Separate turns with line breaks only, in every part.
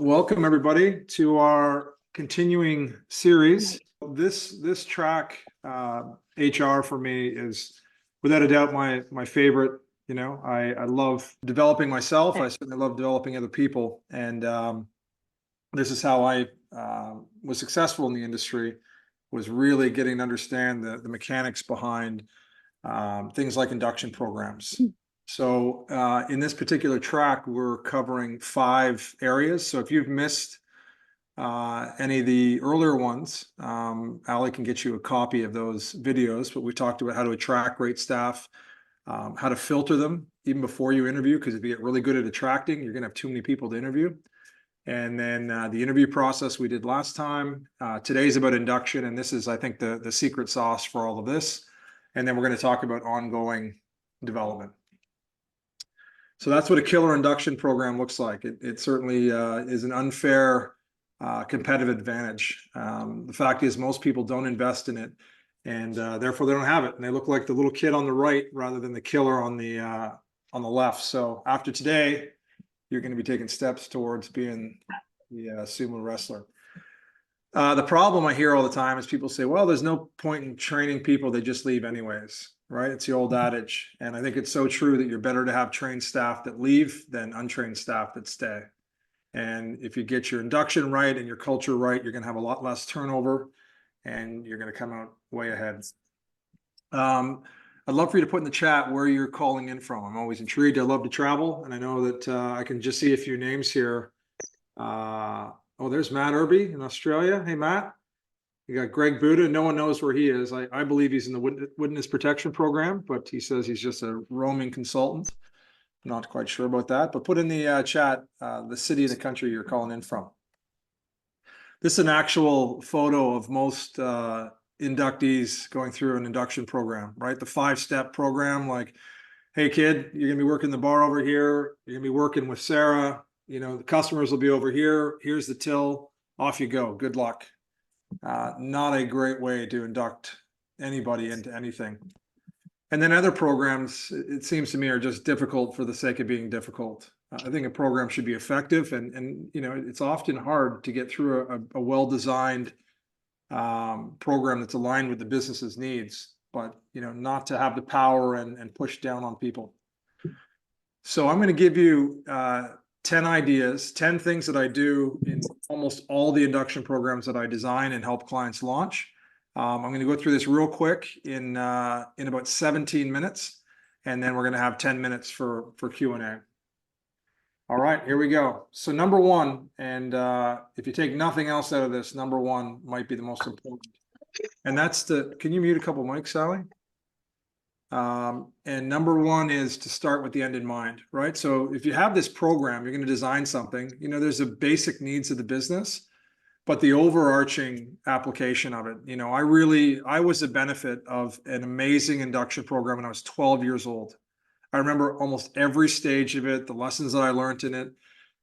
Welcome everybody to our continuing series. This track, HR for me is without a doubt my favorite. I love developing myself. I certainly love developing other people, and this is how I was successful in the industry. Was really getting to understand the mechanics behind things like induction programs. So in this particular track, we're covering 5 areas. So if you've missed any of the earlier ones, Ali can get you a copy of those videos. But we talked about how to attract great staff, how to filter them even before you interview, because if you get really good at attracting, you're going to have too many people to interview. And then the interview process we did last time. Today's about induction, and this is, I think, the secret sauce for all of this. And then we're going to talk about ongoing development. So that's what a killer induction program looks like. It certainly is an unfair competitive advantage. The fact is most people don't invest in it, and therefore they don't have it. And they look like the little kid on the right rather than the killer on the left. So after today, you're going to be taking steps towards being the sumo wrestler. The problem I hear all the time is people say, well, there's no point in training people, they just leave anyways. Right? It's the old adage. And I think it's so true that you're better to have trained staff that leave than untrained staff that stay. And if you get your induction right and your culture right, you're going to have a lot less turnover and you're going to come out way ahead. I'd love for you to put in the chat where you're calling in from. I'm always intrigued. I love to travel. And I know that I can just see a few names here. Oh, there's Matt Irby in Australia. Hey, Matt. You got Greg Buda. No one knows where he is. I believe he's in the witness protection program, but he says he's just a roaming consultant. I'm not quite sure about that, but put in the chat the city and the country you're calling in from. This is an actual photo of most inductees going through an induction program, right? The 5-step program, like, hey kid, you're gonna be working the bar over here. You're gonna be working with Sarah. The customers will be over here. Here's the till. Off you go. Good luck. Not a great way to induct anybody into anything. And then other programs, it seems to me, are just difficult for the sake of being difficult. I think a program should be effective, and it's often hard to get through a well-designed program that's aligned with the business's needs, but not to have the power and push down on people. So I'm going to give you 10 ideas, 10 things that I do in almost all the induction programs that I design and help clients launch. I'm going to go through this real quick in about 17 minutes, and then we're going to have 10 minutes for Q&A. All right, here we go. So number 1, and if you take nothing else out of this, number 1 might be the most important. And that's can you mute a couple mics, Sally? And number 1 is to start with the end in mind, right? So if you have this program, you're going to design something, there's the basic needs of the business, but the overarching application of it, I was a benefit of an amazing induction program when I was 12 years old. I remember almost every stage of it. The lessons that I learned in it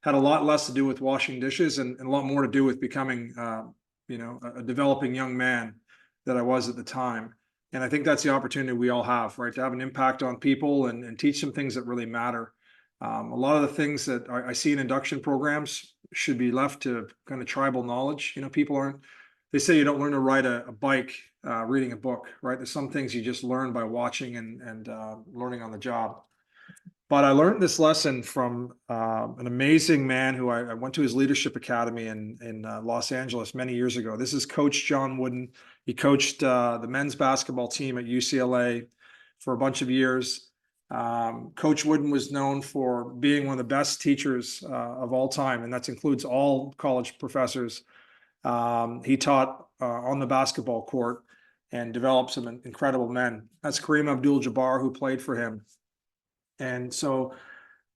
had a lot less to do with washing dishes and a lot more to do with becoming, a developing young man that I was at the time. And I think that's the opportunity we all have, right? To have an impact on people and teach them things that really matter. A lot of the things that I see in induction programs should be left to kind of tribal knowledge. They say you don't learn to ride a bike reading a book, right? There's some things you just learn by watching and learning on the job. But I learned this lesson from an amazing man who I went to his leadership academy in Los Angeles many years ago. This is Coach John Wooden. He coached the men's basketball team at UCLA for a bunch of years. Coach Wooden was known for being one of the best teachers of all time, and that includes all college professors. He taught on the basketball court and developed some incredible men. That's Kareem Abdul-Jabbar, who played for him. And so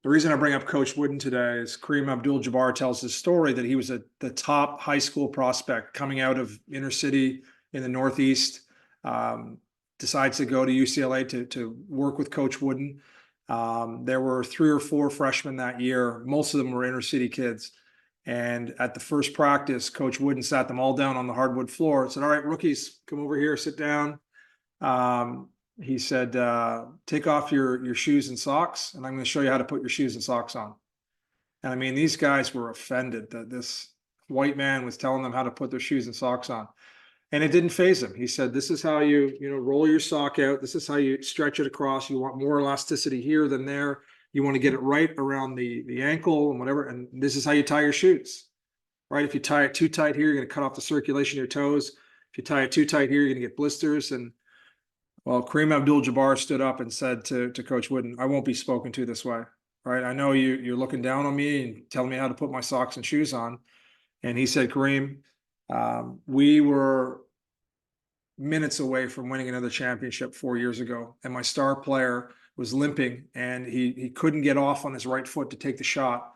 the reason I bring up Coach Wooden today is Kareem Abdul-Jabbar tells his story that he was the top high school prospect coming out of inner city in the Northeast, decides to go to UCLA to work with Coach Wooden. There were 3 or 4 freshmen that year. Most of them were inner city kids. And at the first practice, Coach Wooden sat them all down on the hardwood floor and said, all right, rookies, come over here, sit down. He said, take off your shoes and socks, and I'm going to show you how to put your shoes and socks on. And I mean, these guys were offended that this white man was telling them how to put their shoes and socks on. And it didn't faze him. He said, this is how you roll your sock out. This is how you stretch it across. You want more elasticity here than there. You want to get it right around the ankle and whatever. And this is how you tie your shoes, right? If you tie it too tight here, you're going to cut off the circulation of your toes. If you tie it too tight here, you're going to get blisters. And well, Kareem Abdul-Jabbar stood up and said to Coach Wooden, I won't be spoken to this way, right? I know you're looking down on me and telling me how to put my socks and shoes on. And he said, Kareem, we were minutes away from winning another championship 4 years ago, and my star player was limping, and he couldn't get off on his right foot to take the shot.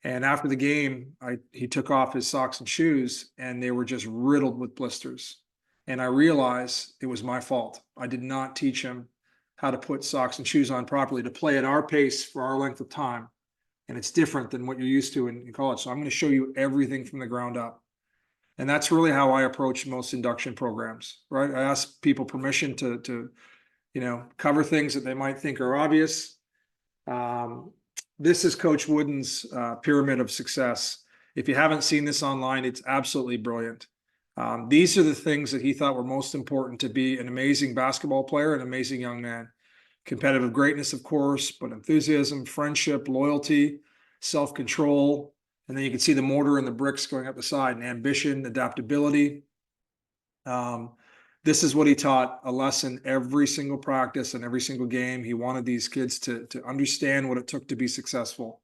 And after the game, he took off his socks and shoes, and they were just riddled with blisters. And I realized it was my fault. I did not teach him how to put socks and shoes on properly, to play at our pace for our length of time. And it's different than what you're used to in college. So I'm going to show you everything from the ground up. And that's really how I approach most induction programs, right? I ask people permission to cover things that they might think are obvious. This is Coach Wooden's pyramid of success. If you haven't seen this online, it's absolutely brilliant. These are the things that he thought were most important to be an amazing basketball player, an amazing young man. Competitive greatness, of course, but enthusiasm, friendship, loyalty, self-control. And then you can see the mortar and the bricks going up the side, and ambition, adaptability. This is what he taught, a lesson every single practice and every single game. He wanted these kids to understand what it took to be successful.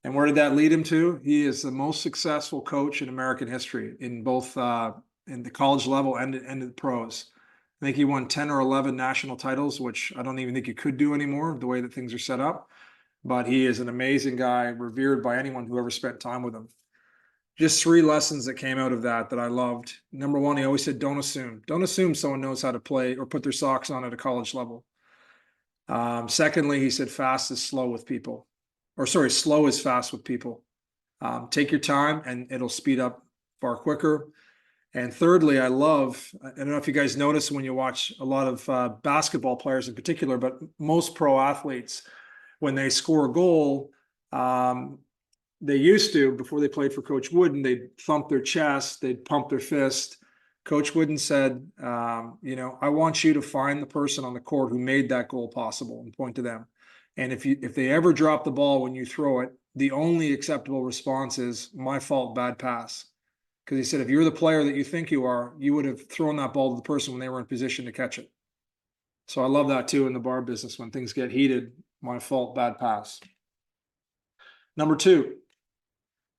And where did that lead him to? He is the most successful coach in American history, in both in the college level and in the pros. I think he won 10 or 11 national titles, which I don't even think you could do anymore, the way that things are set up. But he is an amazing guy, revered by anyone who ever spent time with him. Just 3 lessons that came out of that I loved. Number 1, he always said, don't assume. Don't assume someone knows how to play or put their socks on at a college level. Secondly, he said, fast is slow with people. Or sorry, slow is fast with people. Take your time and it'll speed up far quicker. And thirdly, I don't know if you guys notice when you watch a lot of basketball players in particular, but most pro athletes, when they score a goal, they used to, before they played for Coach Wooden, they'd thump their chest, they'd pump their fist. Coach Wooden said, I want you to find the person on the court who made that goal possible and point to them. And if they ever drop the ball when you throw it, the only acceptable response is, my fault, bad pass. Because he said, if you're the player that you think you are, you would have thrown that ball to the person when they were in position to catch it. So I love that too in the bar business. When things get heated, my fault, bad pass. Number 2,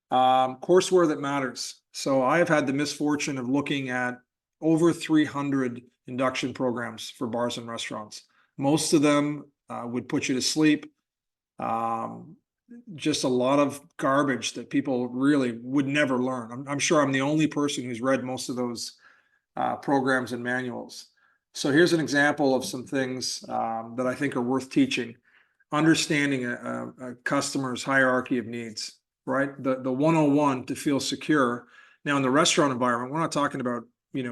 courseware that matters. So I have had the misfortune of looking at over 300 induction programs for bars and restaurants. Most of them would put you to sleep. Just a lot of garbage that people really would never learn. I'm sure I'm the only person who's read most of those programs and manuals. So here's an example of some things that I think are worth teaching. Understanding a customer's hierarchy of needs, right? The 101 to feel secure. Now in the restaurant environment, we're not talking about,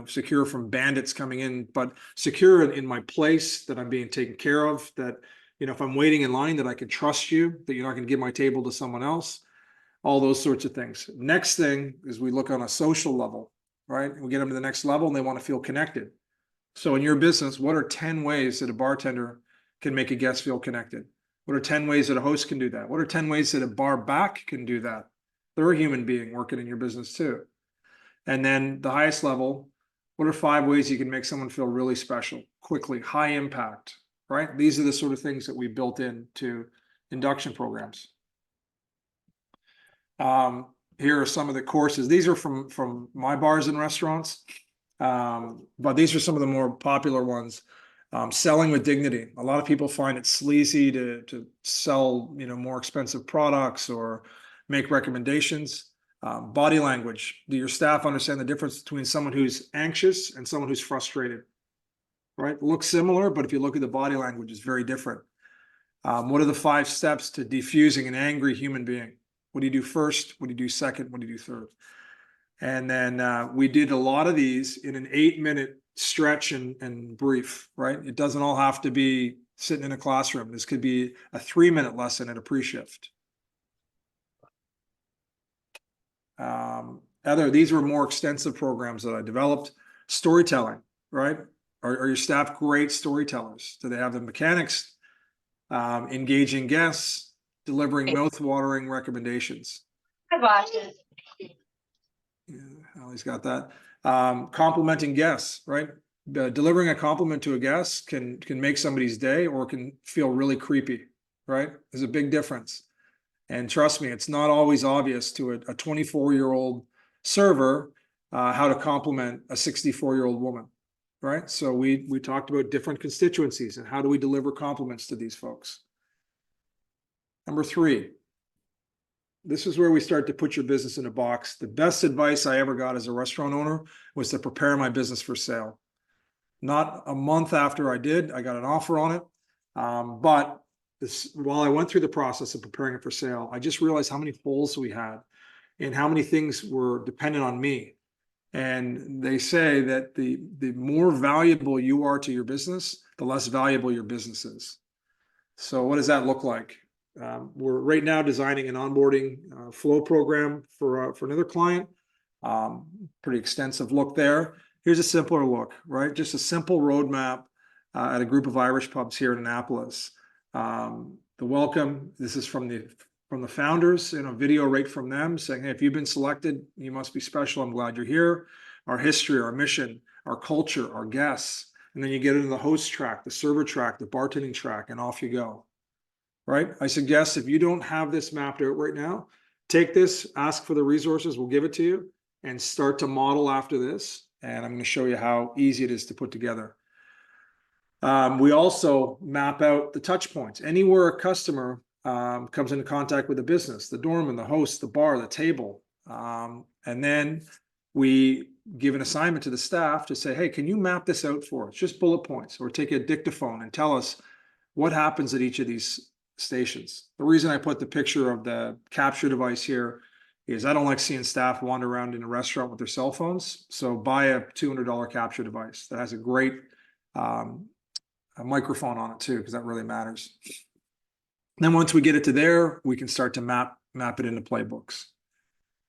secure from bandits coming in, but secure in my place, that I'm being taken care of, that, if I'm waiting in line, that I can trust you, that you're not going to give my table to someone else, all those sorts of things. Next thing is we look on a social level, right? We get them to the next level and they want to feel connected. So in your business, what are 10 ways that a bartender can make a guest feel connected? What are 10 ways that a host can do that? What are 10 ways that a bar back can do that? They're a human being working in your business too. And then the highest level, what are 5 ways you can make someone feel really special, quickly, high impact, right? These are the sort of things that we built into induction programs. Here are some of the courses. These are from my bars and restaurants, but these are some of the more popular ones. Selling with dignity. A lot of people find it sleazy to sell, more expensive products or make recommendations. Body language. Do your staff understand the difference between someone who's anxious and someone who's frustrated? Right? Looks similar, but if you look at the body language, it's very different. What are the 5 steps to defusing an angry human being? What do you do first? What do you do second? What do you do third? And then we did a lot of these in an 8-minute stretch and brief, right? It doesn't all have to be sitting in a classroom. This could be a 3-minute lesson at a pre-shift. These were more extensive programs that I developed. Storytelling, right? Are your staff great storytellers? Do they have the mechanics, engaging guests, delivering mouth-watering recommendations?
I watch it.
Yeah, Allie's got that. Complimenting guests, right? Delivering a compliment to a guest can make somebody's day, or can feel really creepy, right? There's a big difference. And trust me, it's not always obvious to a 24-year-old server how to compliment a 64-year-old woman, right? So we talked about different constituencies and how do we deliver compliments to these folks. Number 3, this is where we start to put your business in a box. The best advice I ever got as a restaurant owner was to prepare my business for sale. Not a month after I did, I got an offer on it. But while I went through the process of preparing it for sale, I just realized how many holes we had and how many things were dependent on me. And they say that the more valuable you are to your business, the less valuable your business is. So what does that look like? We're right now designing an onboarding flow program for another client. Pretty extensive look there. Here's a simpler look, right? Just a simple roadmap at a group of Irish pubs here in Annapolis. The welcome, this is from the founders, video right from them saying, hey, if you've been selected, you must be special. I'm glad you're here. Our history, our mission, our culture, our guests. And then you get into the host track, the server track, the bartending track, and off you go. Right? I suggest if you don't have this mapped out right now, take this, ask for the resources, we'll give it to you, and start to model after this. And I'm going to show you how easy it is to put together. We also map out the touch points. Anywhere a customer comes into contact with the business, the doorman, the host, the bar, the table. And then we give an assignment to the staff to say, hey, can you map this out for us? Just bullet points, or take a dictaphone and tell us what happens at each of these stations. The reason I put the picture of the capture device here is I don't like seeing staff wander around in a restaurant with their cell phones. So buy a $200 capture device that has a great a microphone on it too, because that really matters. Then once we get it to there, we can start to map it into playbooks.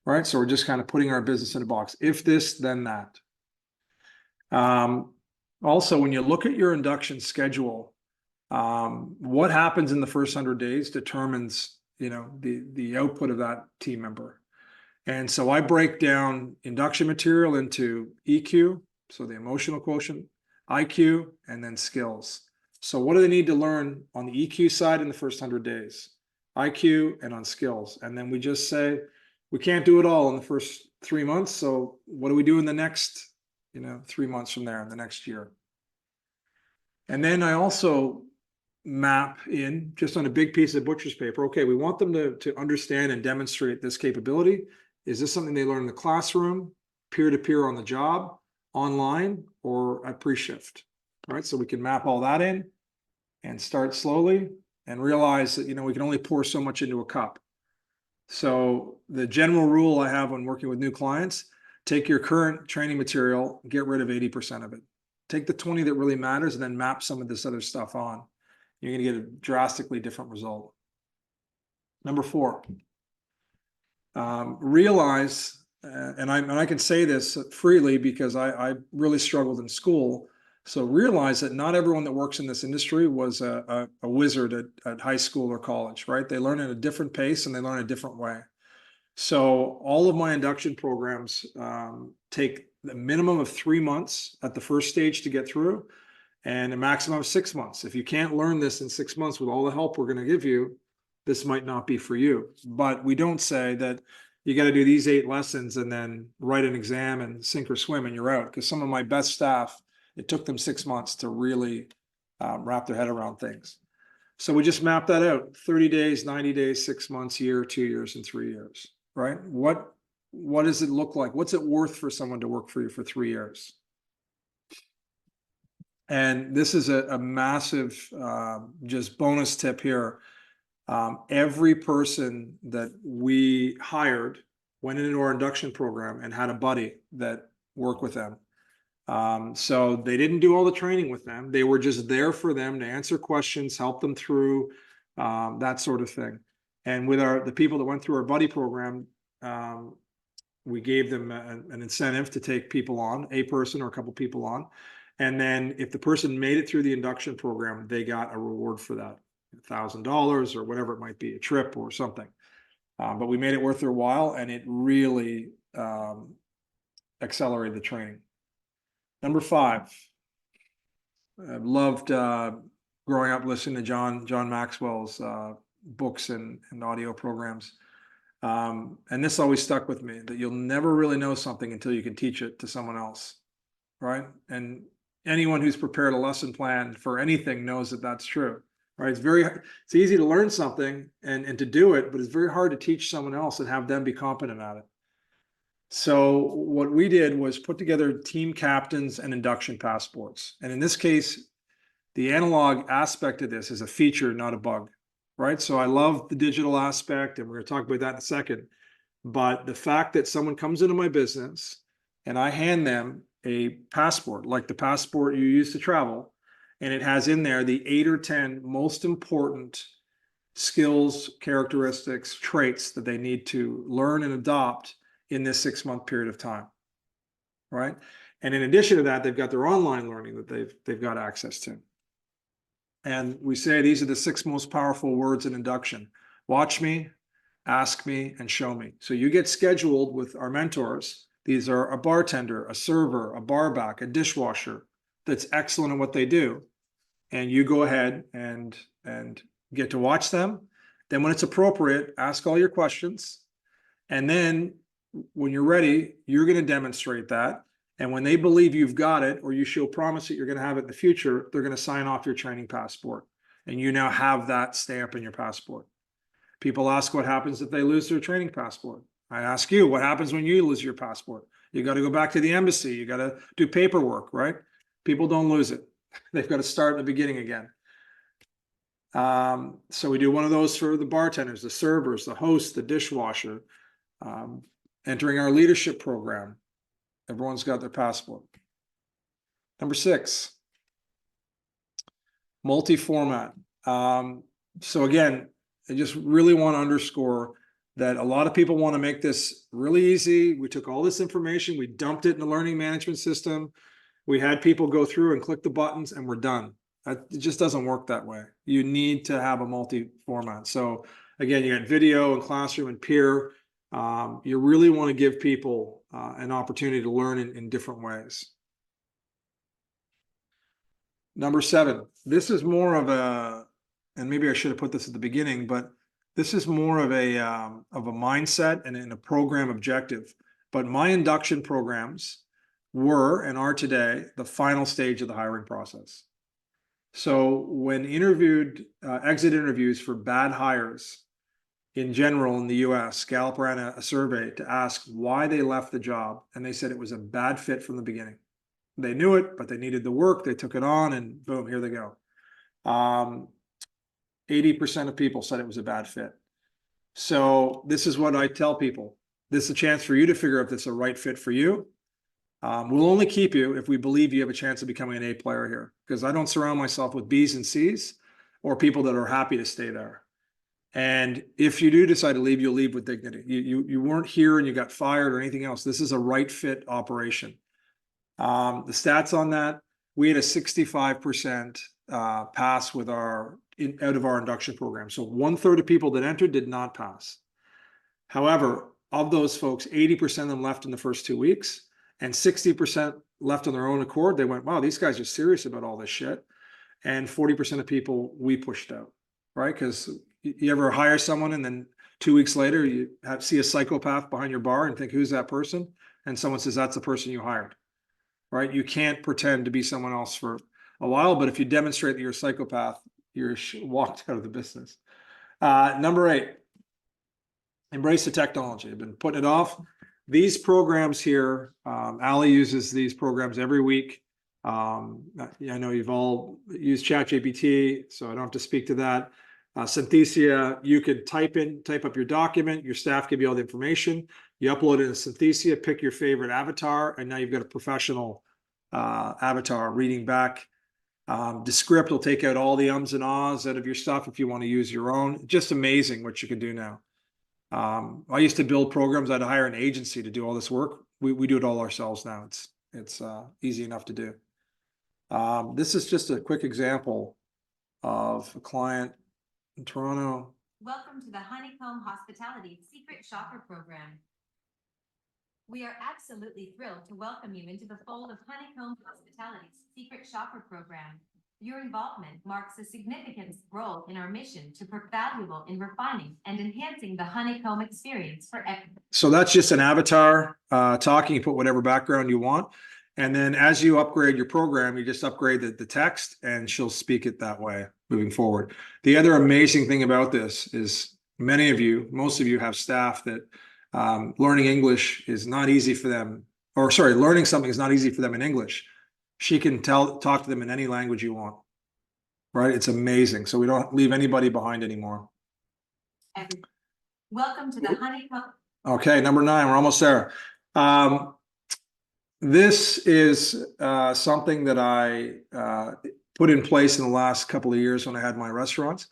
Right? So we're just kind of putting our business in a box. If this, then that. Also, when you look at your induction schedule, what happens in the first 100 days determines, the output of that team member. And so I break down induction material into EQ, so the emotional quotient, IQ, and then skills. So what do they need to learn on the EQ side in the first 100 days? IQ and on skills. And then we just say, we can't do it all in the first 3 months. So what do we do in the next, 3 months from there in the next year? And then I also map in just on a big piece of butcher's paper. Okay, we want them to understand and demonstrate this capability. Is this something they learn in the classroom, peer-to-peer on the job, online, or at pre-shift? Right, so we can map all that in and start slowly and realize that, we can only pour so much into a cup. So the general rule I have when working with new clients, take your current training material, get rid of 80% of it. Take the 20 that really matters and then map some of this other stuff on. You're going to get a drastically different result. Number 4, realize, and I can say this freely because I really struggled in school. So realize that not everyone that works in this industry was a wizard at high school or college, right? They learn at a different pace and they learn a different way. So all of my induction programs take a minimum of 3 months at the first stage to get through, and a maximum of 6 months. If you can't learn this in 6 months with all the help we're going to give you, this might not be for you. But we don't say that you got to do these 8 lessons and then write an exam and sink or swim and you're out. Because some of my best staff, it took them 6 months to really wrap their head around things. So we just map that out: 30 days, 90 days, 6 months, year, 2 years, and 3 years, right? What does it look like? What's it worth for someone to work for you for 3 years? And this is a massive just bonus tip here. Every person that we hired went into our induction program and had a buddy that worked with them. So they didn't do all the training with them. They were just there for them to answer questions, help them through that sort of thing. And with the people that went through our buddy program, We gave them an incentive to take people on, a person or a couple people on. And then if the person made it through the induction program, they got a reward for that, $1,000 or whatever it might be, a trip or something. But we made it worth their while, and it really accelerated the training. Number 5, I've loved growing up listening to John Maxwell's books and audio programs. And this always stuck with me, that you'll never really know something until you can teach it to someone else, right? And anyone who's prepared a lesson plan for anything knows that that's true, right? It's easy to learn something and to do it, but it's very hard to teach someone else and have them be competent at it. So what we did was put together team captains and induction passports. And in this case, the analog aspect of this is a feature, not a bug, right? So I love the digital aspect, and we're going to talk about that in a second. But the fact that someone comes into my business and I hand them a passport, like the passport you use to travel, and it has in there the 8 or 10 most important skills, characteristics, traits that they need to learn and adopt in this 6-month period of time, right? And in addition to that, they've got their online learning that they've got access to. And we say these are the 6 most powerful words in induction: watch me, ask me, and show me. So you get scheduled with our mentors. These are a bartender, a server, a barback, a dishwasher that's excellent at what they do. And you go ahead and get to watch them. Then when it's appropriate, ask all your questions. And then when you're ready, you're going to demonstrate that. And when they believe you've got it, or you show promise that you're going to have it in the future, they're going to sign off your training passport. And you now have that stamp in your passport. People ask what happens if they lose their training passport. I ask you, what happens when you lose your passport? You got to go back to the embassy. You got to do paperwork, right? People don't lose it. They've got to start at the beginning again. So we do one of those for the bartenders, the servers, the host, the dishwasher. Entering our leadership program, everyone's got their passport. Number 6, multi-format. So again, I just really want to underscore that a lot of people want to make this really easy. We took all this information, we dumped it in the learning management system. We had people go through and click the buttons and we're done. It just doesn't work that way. You need to have a multi-format. So again, you got video and classroom and peer. You really want to give people an opportunity to learn in different ways. Number 7, this is more of a, and maybe I should have put this at the beginning, but this is more of a mindset and a program objective. But my induction programs were and are today the final stage of the hiring process. So when exit interviews for bad hires in general in the US, Gallup ran a survey to ask why they left the job, and they said it was a bad fit from the beginning. They knew it, but they needed the work, they took it on, and boom, here they go. 80% of people said it was a bad fit. So this is what I tell people. This is a chance for you to figure out if it's a right fit for you. We'll only keep you if we believe you have a chance of becoming an A player here, because I don't surround myself with B's and C's or people that are happy to stay there. And if you do decide to leave, you'll leave with dignity. You weren't here and you got fired or anything else. This is a right fit operation. The stats on that, we had a 65% pass with out of our induction program. So 1/3 of people that entered did not pass. However, of those folks, 80% of them left in the first 2 weeks, and 60% left on their own accord. They went, wow, these guys are serious about all this shit. And 40% of people we pushed out, right? Because you ever hire someone and then 2 weeks later you see a psychopath behind your bar and think, who's that person? And someone says, that's the person you hired, right? You can't pretend to be someone else for a while, but if you demonstrate that you're a psychopath, you're walked out of the business. Number 8, embrace the technology. I've been putting it off. These programs here, Ali uses these programs every week. I know you've all used ChatGPT, so I don't have to speak to that. Synthesia, you could type up your document, your staff give you all the information, you upload it in Synthesia, pick your favorite avatar, and now you've got a professional avatar reading back. Descript will take out all the ums and ahs out of your stuff if you want to use your own. Just amazing what you can do now. I used to build programs. I'd hire an agency to do all this work. We do it all ourselves now. It's easy enough to do. This is just a quick example of a client in Toronto.
Welcome to the Honeycomb Hospitality Secret Shopper Program. We are absolutely thrilled to welcome you into the fold of Honeycomb Hospitality's Secret Shopper Program. Your involvement marks a significant role in our mission to prove valuable in refining and enhancing the Honeycomb experience for everyone.
So that's just an avatar talking. You put whatever background you want. And then as you upgrade your program, you just upgrade the text and she'll speak it that way moving forward. The other amazing thing about this is most of you have staff that learning English is not easy for them, or sorry, learning something is not easy for them in English. She can talk to them in any language you want, right? It's amazing. So we don't leave anybody behind anymore.
Welcome to the Honeycomb.
Okay, number 9, we're almost there. This is something that I put in place in the last couple of years when I had my restaurants.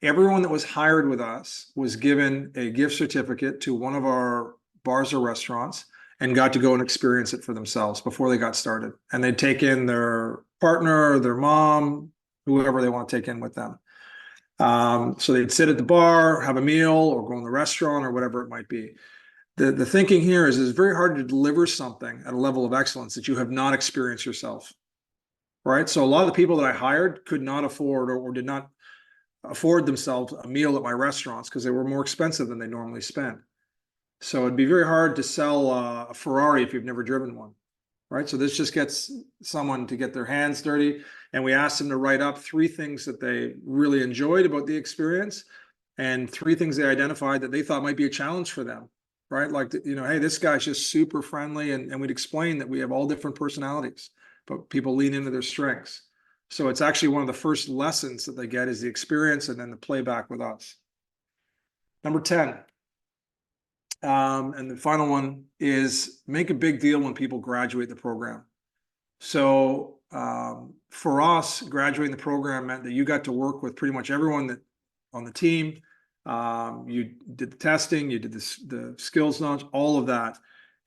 Everyone that was hired with us was given a gift certificate to one of our bars or restaurants and got to go and experience it for themselves before they got started. And they'd take in their partner, their mom, whoever they want to take in with them. So they'd sit at the bar, have a meal, or go in the restaurant or whatever it might be. The thinking here is it's very hard to deliver something at a level of excellence that you have not experienced yourself, right? So a lot of the people that I hired could not afford or did not afford themselves a meal at my restaurants because they were more expensive than they normally spend. So it'd be very hard to sell a Ferrari if you've never driven one, right? So this just gets someone to get their hands dirty. And we asked them to write up 3 things that they really enjoyed about the experience and 3 things they identified that they thought might be a challenge for them. Right? Like, hey, this guy's just super friendly. And we'd explain that we have all different personalities, but people lean into their strengths. So it's actually one of the first lessons that they get is the experience and then the playback with us. Number 10. And the final one is make a big deal when people graduate the program. So for us, graduating the program meant that you got to work with pretty much everyone that on the team. You did the testing, you did the skills launch, all of that.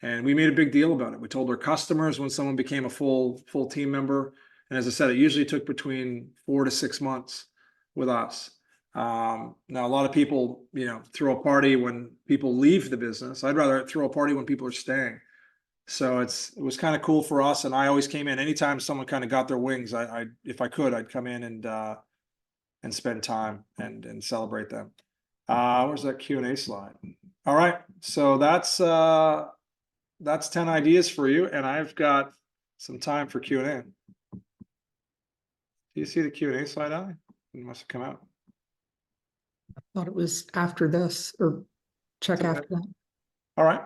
And we made a big deal about it. We told our customers when someone became a full team member. And as I said, it usually took between 4 to 6 months with us. Now, a lot of people, throw a party when people leave the business. I'd rather throw a party when people are staying. So it was kind of cool for us. And I always came in anytime someone kind of got their wings. If I could, I'd come in and spend time and celebrate them. Where's that Q&A slide? All right, so that's 10 ideas for you, and I've got some time for Q&A. Do you see the Q&A slide, Ali? It must have come out.
I thought it was after this, or check after that.
All right.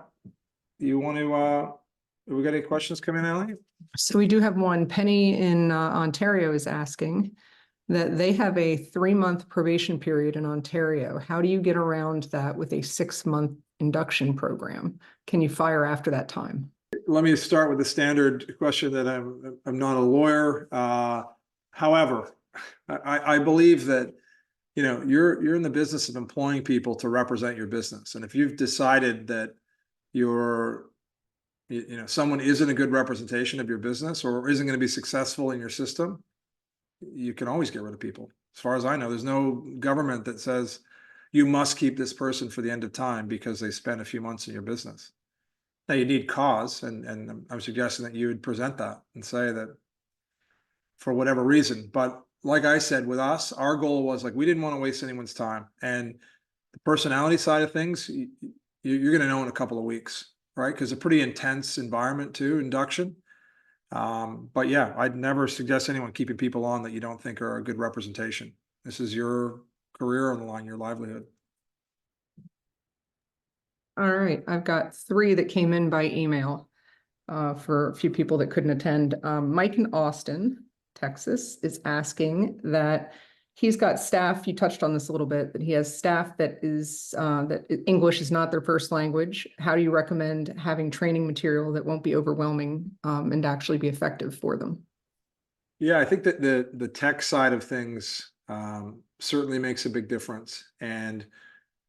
You want to, have we got any questions coming in, Ali?
So we do have one. Penny in Ontario is asking that they have a 3-month probation period in Ontario. How do you get around that with a 6-month induction program? Can you fire after that time?
Let me start with the standard question that I'm not a lawyer. However, I believe that you're in the business of employing people to represent your business, and if you've decided that someone isn't a good representation of your business or isn't going to be successful in your system, you can always get rid of people. As far as I know, there's no government that says you must keep this person for the end of time because they spent a few months in your business. Now you need cause, and I'm suggesting that you would present that and say that for whatever reason. But like I said, with us, our goal was we didn't want to waste anyone's time. And the personality side of things, you're going to know in a couple of weeks, right? Because it's a pretty intense environment too, induction. But yeah, I'd never suggest anyone keeping people on that you don't think are a good representation. This is your career on the line, your livelihood.
All right, I've got 3 that came in by email for a few people that couldn't attend. Mike in Austin, Texas, is asking that he's got staff, you touched on this a little bit, that he has staff that English is not their first language. How do you recommend having training material that won't be overwhelming and actually be effective for them?
Yeah, I think that the tech side of things certainly makes a big difference. And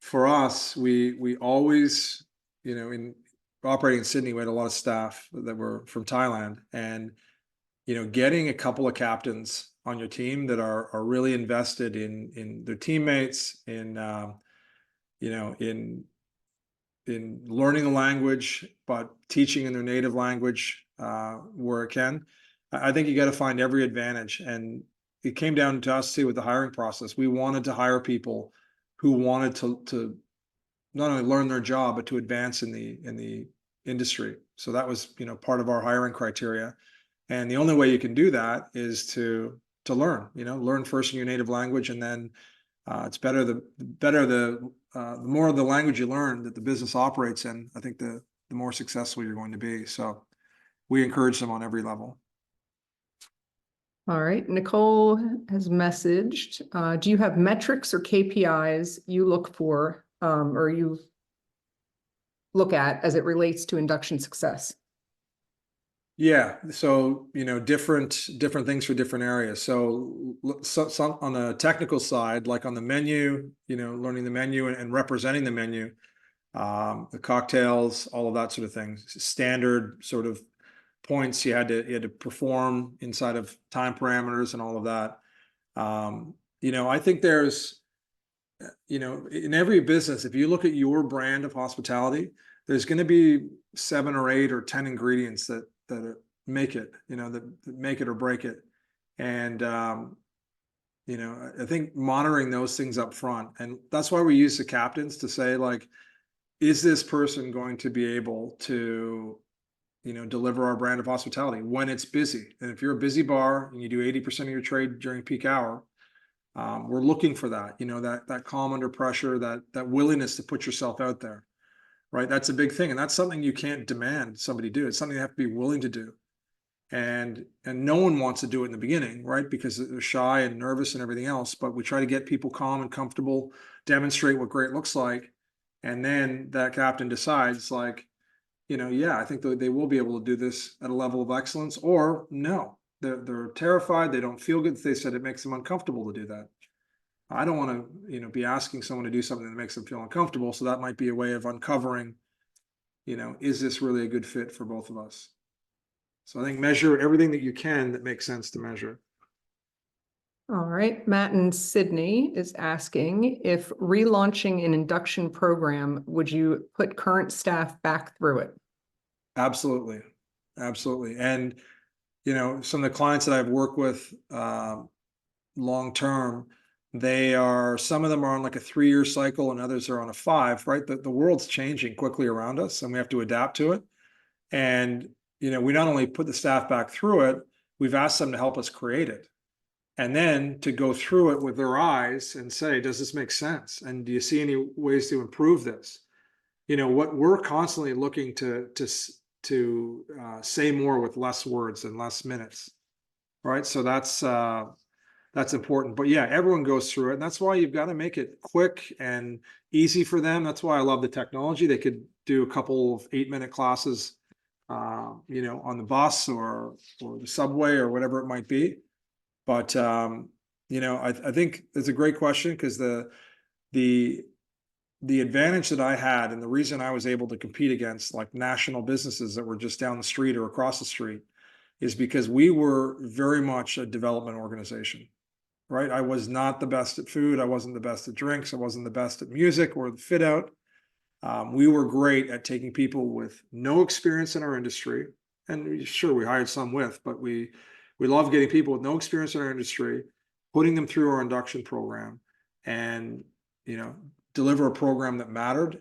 for us, we always, you know, in operating in Sydney, we had a lot of staff that were from Thailand, and you know, getting a couple of captains on your team that are really invested in their teammates, in you know, in learning the language, but teaching in their native language where it can. I think you got to find every advantage, and it came down to us too with the hiring process. We wanted to hire people who wanted to not only learn their job but to advance in the industry. So that was, you know, part of our hiring criteria. And the only way you can do that is to learn, you know, learn first in your native language, and then it's better the more of the language you learn that the business operates in, I think the more successful you're going to be. So we encourage them on every level.
All right, Nicole has messaged, do you have metrics or KPIs you look for, or you look at as it relates to induction success?
Yeah, so you know, different things for different areas. So some on the technical side, like on the menu, you know, learning the menu and representing the menu, the cocktails, all of that sort of thing. Standard sort of points you had to perform inside of time parameters and all of that. You know, I think there's, you know, in every business, if you look at your brand of hospitality, there's going to be 7 or 8 or 10 ingredients that make it, you know, that make it or break it. And you know, I think monitoring those things up front, and that's why we use the captains to say, like, is this person going to be able to, you know, deliver our brand of hospitality when it's busy? And if you're a busy bar and you do 80% of your trade during peak hour, we're looking for that, you know, that calm under pressure, that willingness to put yourself out there. Right, that's a big thing, and that's something you can't demand somebody do. It's something you have to be willing to do, and no one wants to do it in the beginning, right? Because they're shy and nervous and everything else. But we try to get people calm and comfortable, demonstrate what great looks like, and then that captain decides, like, you know, yeah, I think they will be able to do this at a level of excellence, or no, they're terrified, they don't feel good. They said it makes them uncomfortable to do that. I don't want to, you know, be asking someone to do something that makes them feel uncomfortable. So that might be a way of uncovering, you know, is this really a good fit for both of us? So I think measure everything that you can that makes sense to measure.
All right, Matt in Sydney is asking, if relaunching an induction program, would you put current staff back through it?
Absolutely. Absolutely. And, you know, some of the clients that I've worked with long term, some of them are on like a 3-year cycle and others are on a 5, right? The world's changing quickly around us and we have to adapt to it. And, you know, we not only put the staff back through it, we've asked them to help us create it. And then to go through it with their eyes and say, does this make sense? And do you see any ways to improve this? You know, what we're constantly looking to say more with less words and less minutes, right? So that's important. But yeah, everyone goes through it. And that's why you've got to make it quick and easy for them. That's why I love the technology. They could do a couple of 8-minute classes, you know, on the bus or the subway or whatever it might be. But, you know, I think it's a great question, because the advantage that I had, and the reason I was able to compete against like national businesses that were just down the street or across the street, is because we were very much a development organization. Right? I was not the best at food. I wasn't the best at drinks. I wasn't the best at music or the fit out. We were great at taking people with no experience in our industry. And sure, we hired some with, but we love getting people with no experience in our industry, putting them through our induction program, and, you know, deliver a program that mattered.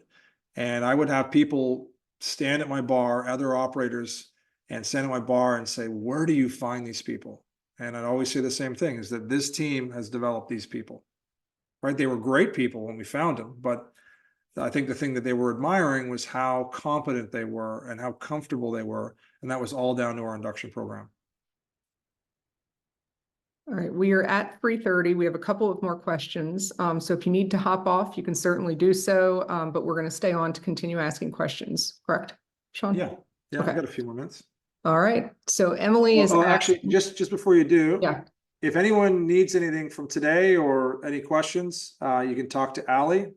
And I would have people stand at my bar, other operators, and stand at my bar and say, where do you find these people? And I'd always say the same thing, is that this team has developed these people, right? They were great people when we found them, but I think the thing that they were admiring was how competent they were and how comfortable they were. And that was all down to our induction program.
All right, we are at 3:30. We have a couple of more questions. So if you need to hop off, you can certainly do so, but we're going to stay on to continue asking questions, correct, Sean?
Yeah,
Okay.
I got a few more minutes.
All right, so Emily is
actually, just before you do,
yeah.
If anyone needs anything from today or any questions, you can talk to Allie.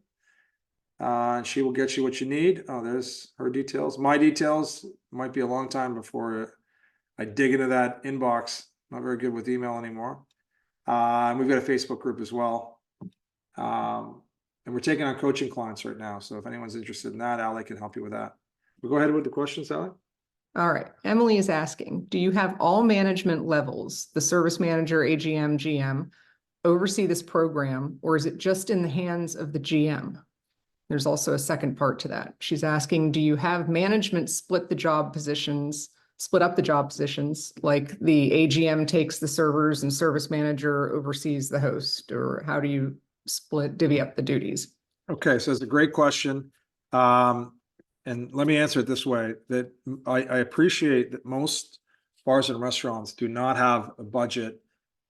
And she will get you what you need. Oh, there's her details. My details. Might be a long time before I dig into that inbox. Not very good with email anymore. And we've got a Facebook group as well. And we're taking on coaching clients right now. So if anyone's interested in that, Allie can help you with that. We'll go ahead with the questions, Allie.
All right. Emily is asking, do you have all management levels, the service manager, AGM, GM, oversee this program, or is it just in the hands of the GM? There's also a second part to that. She's asking, do you have management split up the job positions, like the AGM takes the servers and service manager oversees the host, or how do you divvy up the duties?
Okay, so it's a great question. And let me answer it this way, that I appreciate that most bars and restaurants do not have a budget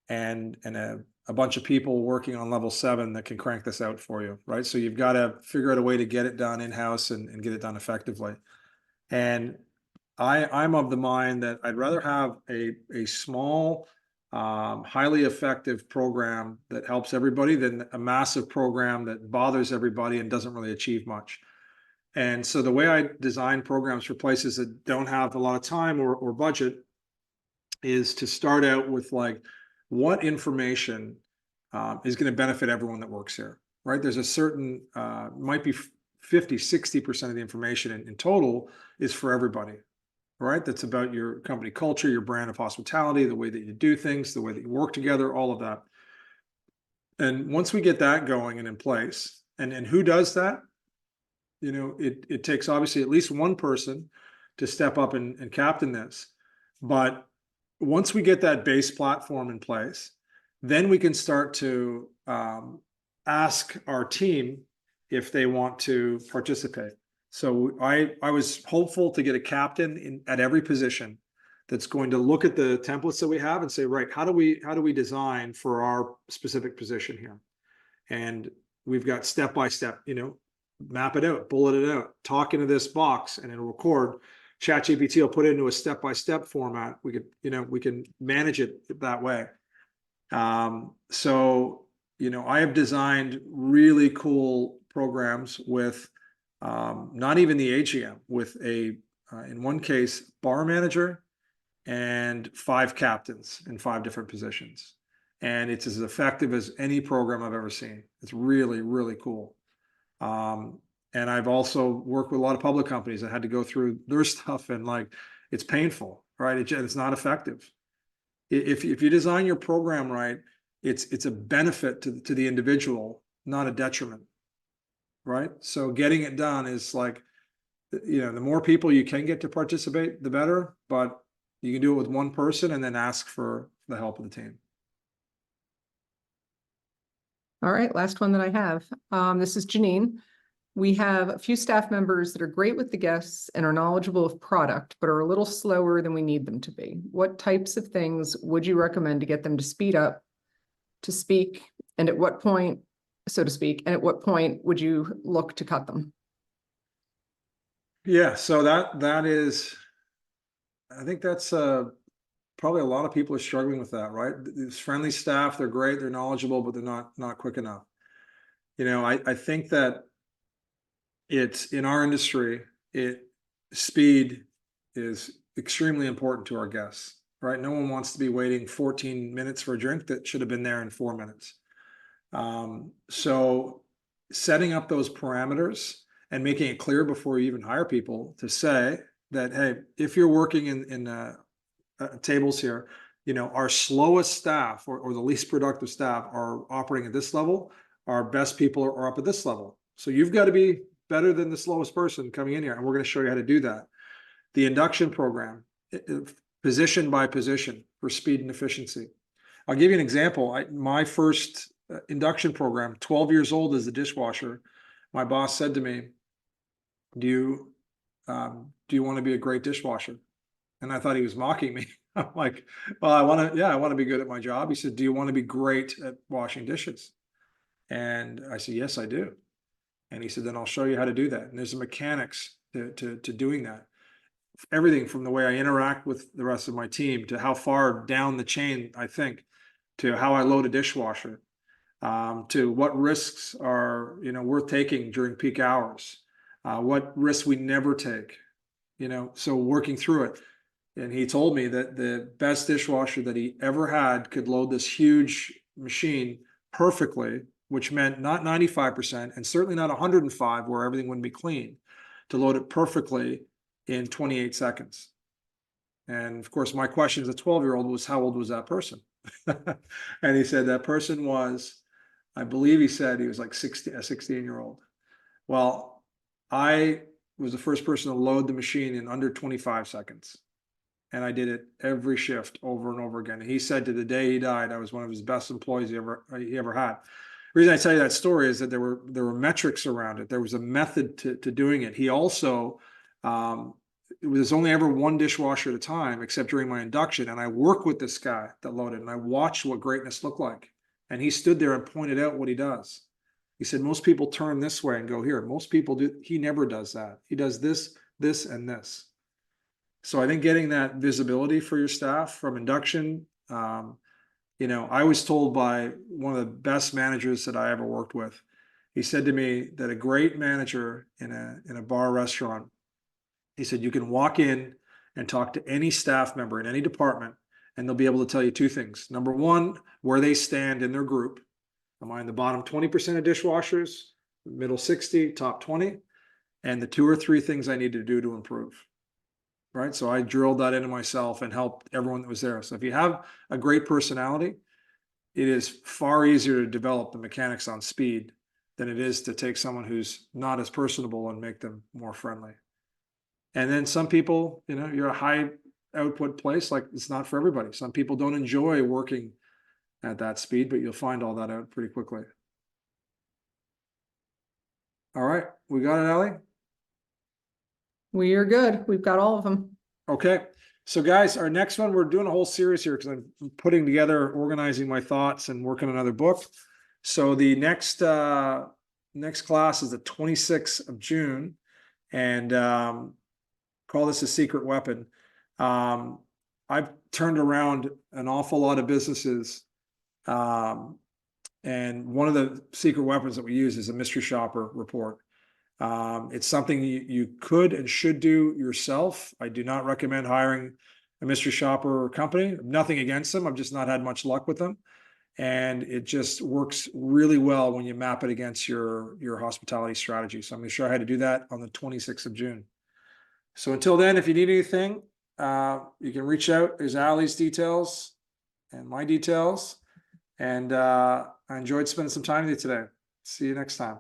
and a bunch of people working on level 7 that can crank this out for you, right? So you've got to figure out a way to get it done in-house and get it done effectively. And I'm of the mind that I'd rather have a small, highly effective program that helps everybody than a massive program that bothers everybody and doesn't really achieve much. And so the way I design programs for places that don't have a lot of time or budget is to start out with like, what information is going to benefit everyone that works here, right? There's a certain, might be 50-60% of the information in total is for everybody, right? That's about your company culture, your brand of hospitality, the way that you do things, the way that you work together, all of that. And once we get that going and in place, and who does that? You know, it takes obviously at least one person to step up and captain this. But once we get that base platform in place, then we can start to ask our team if they want to participate. So I was hopeful to get a captain at every position that's going to look at the templates that we have and say, right, how do we design for our specific position here? And we've got step by step, you know, map it out, bullet it out, talk into this box, and it'll record. ChatGPT will put it into a step-by-step format. We can manage it that way. So, you know, I have designed really cool programs with not even the AGM, with in one case, bar manager and 5 captains in 5 different positions. And it's as effective as any program I've ever seen. It's really, really cool. And I've also worked with a lot of public companies that had to go through their stuff, and like, it's painful, right? It's not effective. If you design your program right, it's a benefit to the individual, not a detriment, right? So getting it done is like, you know, the more people you can get to participate, the better, but you can do it with one person and then ask for the help of the team.
All right, last one that I have. This is Janine. We have a few staff members that are great with the guests and are knowledgeable of product, but are a little slower than we need them to be. What types of things would you recommend to get them to speed up, to speak, and at what point, so to speak, and at what point would you look to cut them?
Yeah, so that is, I think that's probably a lot of people are struggling with that, right? These friendly staff, they're great, they're knowledgeable, but they're not quick enough. You know, I think that it's in our industry, speed is extremely important to our guests, right? No one wants to be waiting 14 minutes for a drink that should have been there in 4 minutes. So setting up those parameters and making it clear before you even hire people to say that, hey, if you're working in tables here, you know, our slowest staff or the least productive staff are operating at this level, our best people are up at this level. So you've got to be better than the slowest person coming in here, and we're going to show you how to do that. The induction program, position by position for speed and efficiency. I'll give you an example. My first induction program, 12 years old as a dishwasher, my boss said to me, do you want to be a great dishwasher? And I thought he was mocking me. I'm like, well, I want to be good at my job. He said, do you want to be great at washing dishes? And I said, yes, I do. And he said, then I'll show you how to do that. And there's the mechanics to doing that. Everything from the way I interact with the rest of my team to how far down the chain I think, to how I load a dishwasher. to what risks are, worth taking during peak hours, what risks we never take, so working through it. And he told me that the best dishwasher that he ever had could load this huge machine perfectly, which meant not 95% and certainly not 105 where everything wouldn't be clean, to load it perfectly in 28 seconds. And of course, my question as a 12-year-old was, how old was that person? And he said that person was, I believe he said he was like a 16-year-old. Well, I was the first person to load the machine in under 25 seconds. And I did it every shift over and over again. And he said to the day he died, I was one of his best employees he ever had. The reason I tell you that story is that there were metrics around it. There was a method to doing it. He also, it was only ever one dishwasher at a time, except during my induction. And I worked with this guy that loaded, and I watched what greatness looked like. And he stood there and pointed out what he does. He said, most people turn this way and go here. Most people do. He never does that. He does this, this, and this. So I think getting that visibility for your staff from induction, I was told by one of the best managers that I ever worked with. He said to me that a great manager in a bar restaurant, he said, you can walk in and talk to any staff member in any department, and they'll be able to tell you two things. Number one, where they stand in their group. Am I in the bottom 20% of dishwashers, middle 60, top 20? And the 2 or 3 things I need to do to improve. Right. So I drilled that into myself and helped everyone that was there. So if you have a great personality, it is far easier to develop the mechanics on speed than it is to take someone who's not as personable and make them more friendly. And then some people, you're a high output place, like it's not for everybody. Some people don't enjoy working at that speed, but you'll find all that out pretty quickly. All right, we got it, Allie?
We are good. We've got all of them.
Okay. So guys, our next one, we're doing a whole series here because I'm putting together, organizing my thoughts and working on another book. So the next class is the 26th of June, and call this a secret weapon. I've turned around an awful lot of businesses. And one of the secret weapons that we use is a mystery shopper report. It's something you could and should do yourself. I do not recommend hiring a mystery shopper company. Nothing against them. I've just not had much luck with them. And it just works really well when you map it against your hospitality strategy. So I'm going to show you how to do that on the 26th of June. So until then, if you need anything, you can reach out. There's Allie's details and my details. And I enjoyed spending some time with you today. See you next time.